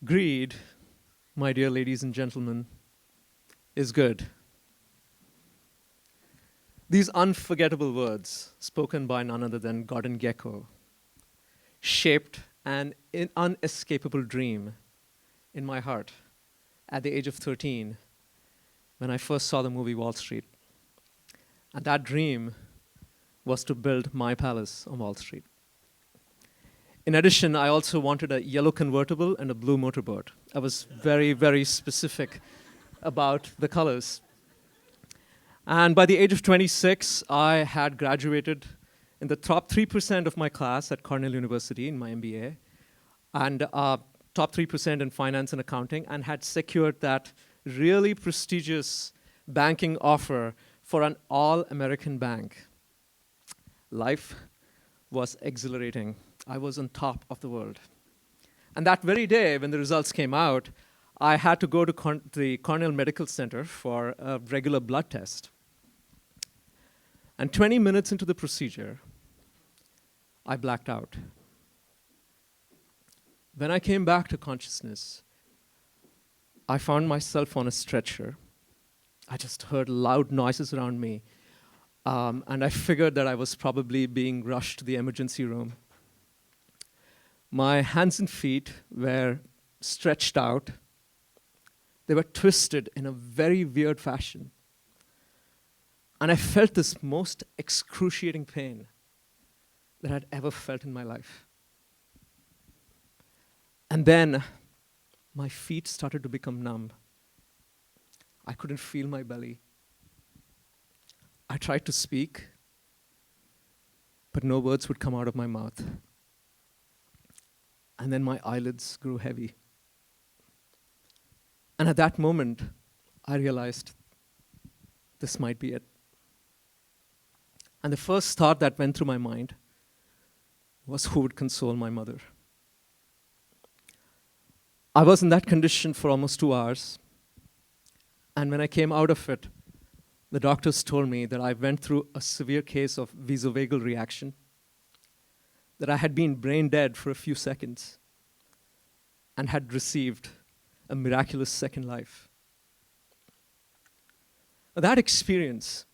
Greed, my dear ladies and gentlemen, is good. These unforgettable words, spoken by none other than Gordon Gekko, shaped an unescapable dream in my heart at the age of 13 when I first saw the movie Wall Street. And that dream was to build my palace on Wall Street. In addition, I also wanted a yellow convertible and a blue motorboat. I was very, very specific about the colors. And by the age of 26, I had graduated in the top 3% of my class at Cornell University in my MBA, and top 3% in finance and accounting, and had secured that really prestigious banking offer for an all-American bank. Life was exhilarating. I was on top of the world. And that very day, when the results came out, I had to go to the Cornell Medical Center for a regular blood test. And 20 minutes into the procedure, I blacked out. When I came back to consciousness, I found myself on a stretcher. I just heard loud noises around me, and I figured that I was probably being rushed to the emergency room. My hands and feet were stretched out. They were twisted in a very weird fashion. And I felt this most excruciating pain that I'd ever felt in my life. And then my feet started to become numb. I couldn't feel my belly. I tried to speak, but no words would come out of my mouth. And then my eyelids grew heavy. And at that moment, I realized this might be it. And the first thought that went through my mind was, who would console my mother? I was in that condition for almost 2 hours. And when I came out of it, the doctors told me that I went through a severe case of vasovagal reaction, that I had been brain dead for a few seconds and had received a miraculous second life. That experience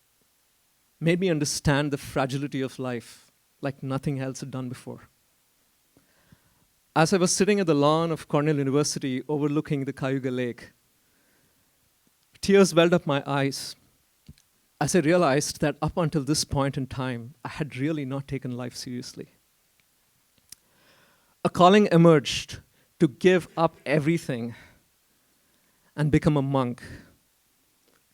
made me understand the fragility of life like nothing else had done before. As I was sitting at the lawn of Cornell University overlooking the Cayuga Lake, tears welled up my eyes as I realized that up until this point in time, I had really not taken life seriously. A calling emerged to give up everything and become a monk,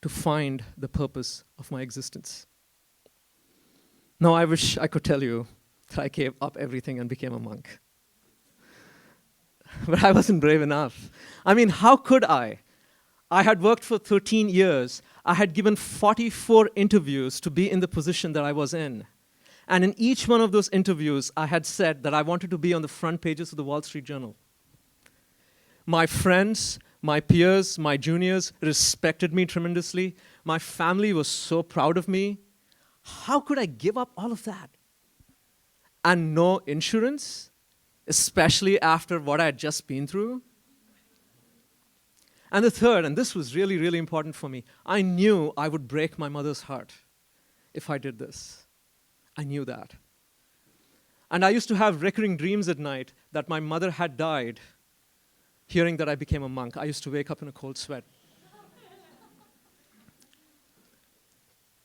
to find the purpose of my existence. Now, I wish I could tell you that I gave up everything and became a monk. But I wasn't brave enough. I mean, how could I? I had worked for 13 years. I had given 44 interviews to be in the position that I was in. And in each one of those interviews, I had said that I wanted to be on the front pages of the Wall Street Journal. My friends, my peers, my juniors respected me tremendously. My family was so proud of me. How could I give up all of that? And no insurance, especially after what I had just been through? And the third, and this was really, really important for me, I knew I would break my mother's heart if I did this. I knew that. And I used to have recurring dreams at night that my mother had died. Hearing that I became a monk, I used to wake up in a cold sweat.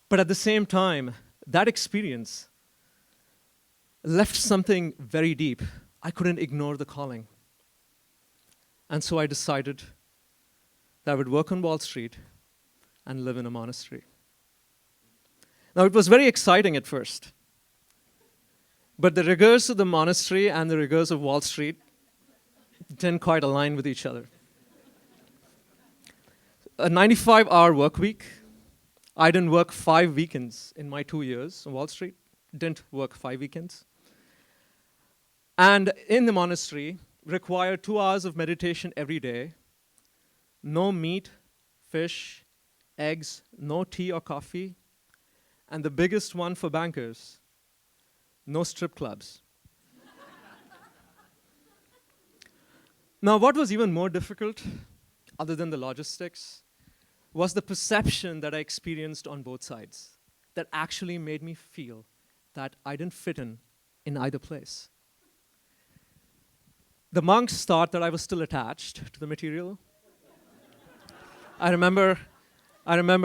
But at the same time, that experience left something very deep. I couldn't ignore the calling. And so I decided that I would work on Wall Street and live in a monastery. Now, it was very exciting at first. But the rigors of the monastery and the rigors of Wall Street didn't quite align with each other. A 95-hour work week. I didn't work 5 weekends in my 2 years on Wall Street. Didn't work 5 weekends. And in the monastery, required 2 hours of meditation every day. No meat, fish, eggs, no tea or coffee. And the biggest one for bankers, no strip clubs. Now, what was even more difficult, other than the logistics, was the perception that I experienced on both sides that actually made me feel that I didn't fit in either place. The monks thought that I was still attached to the material. I remember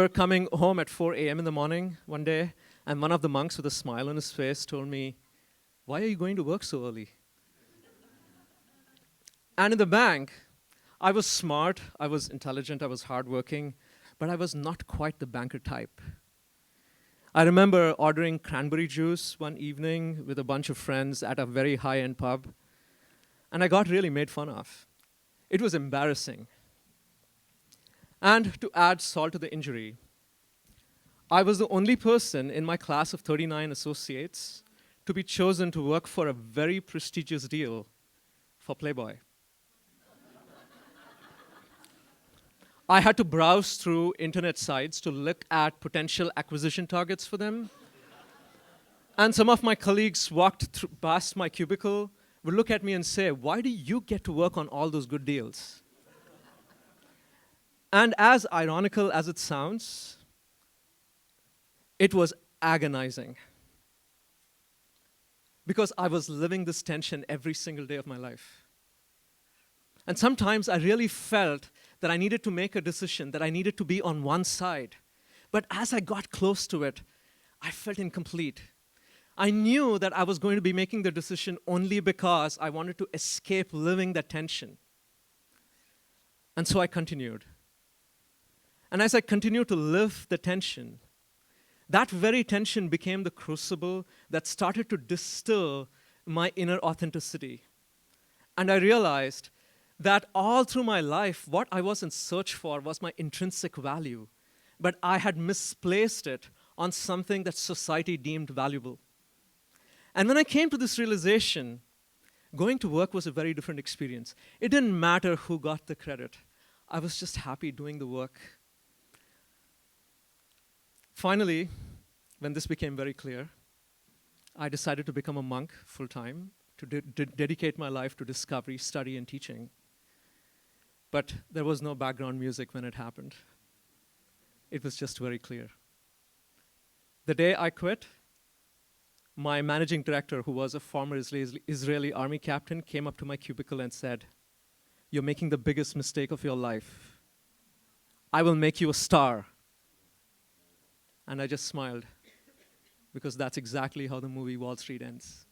coming home at 4 a.m. in the morning one day, and one of the monks with a smile on his face told me, "Why are you going to work so early?" And in the bank, I was smart, I was intelligent, I was hardworking, but I was not quite the banker type. I remember ordering cranberry juice one evening with a bunch of friends at a very high-end pub, and I got really made fun of. It was embarrassing. And to add salt to the injury, I was the only person in my class of 39 associates to be chosen to work for a very prestigious deal for Playboy. I had to browse through internet sites to look at potential acquisition targets for them. And some of my colleagues walked past my cubicle, would look at me and say, "Why do you get to work on all those good deals?" And as ironical as it sounds, it was agonizing. Because I was living this tension every single day of my life. And sometimes I really felt that I needed to make a decision, that I needed to be on one side. But as I got close to it, I felt incomplete. I knew that I was going to be making the decision only because I wanted to escape living that tension. And so I continued. And as I continued to live the tension, that very tension became the crucible that started to distill my inner authenticity. And I realized that all through my life, what I was in search for was my intrinsic value, but I had misplaced it on something that society deemed valuable. And when I came to this realization, going to work was a very different experience. It didn't matter who got the credit. I was just happy doing the work. Finally, when this became very clear, I decided to become a monk full-time, to dedicate my life to discovery, study, and teaching. But there was no background music when it happened. It was just very clear. The day I quit, my managing director, who was a former Israeli army captain, came up to my cubicle and said, "You're making the biggest mistake of your life. I will make you a star." And I just smiled, because that's exactly how the movie Wall Street ends.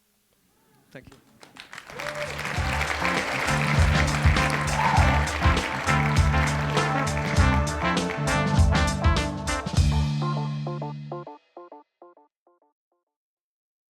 Thank you.